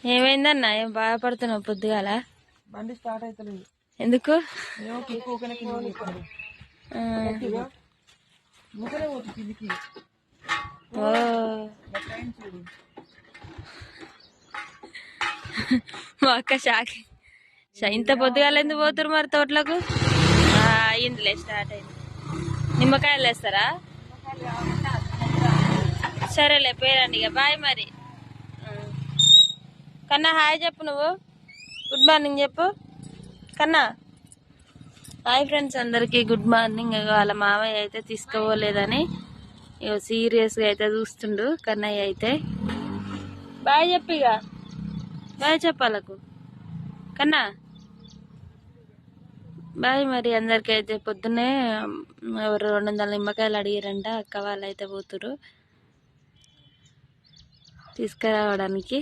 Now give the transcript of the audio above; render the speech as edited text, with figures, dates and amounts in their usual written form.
ఏమైందన్నా? ఏం బాధపడుతున్నావు పొద్దుగాల? బండి స్టార్ట్ అవుతలేదు. ఎందుకు? మా అక్క షాక్. ఇంత పొద్దుగాల ఎందుకు పోతురు మరి తోటలకు? అయిందిలే, స్టార్ట్ అయింది. నిమ్మకాయలు వేస్తారా? సరేలే, పేరండి. ఇక బాయ్ మరి. కన్నా హాయ్ చెప్పు. నువ్వు గుడ్ మార్నింగ్ చెప్పు కన్నా. హాయ్ ఫ్రెండ్స్, అందరికీ గుడ్ మార్నింగ్. వాళ్ళ మామయ్య అయితే తీసుకోలేదని సీరియస్గా అయితే చూస్తుండు. కన్నయ్య అయితే బాయ్ చెప్పు. ఇక బాయ్ చెప్పాలకు కన్నా. బాయ్ మరి అందరికి. అయితే పొద్దున్నే ఎవరు 200 నిమ్మకాయలు అడిగారంట. అక్క వాళ్ళు అయితే పోతురు తీసుకురావడానికి.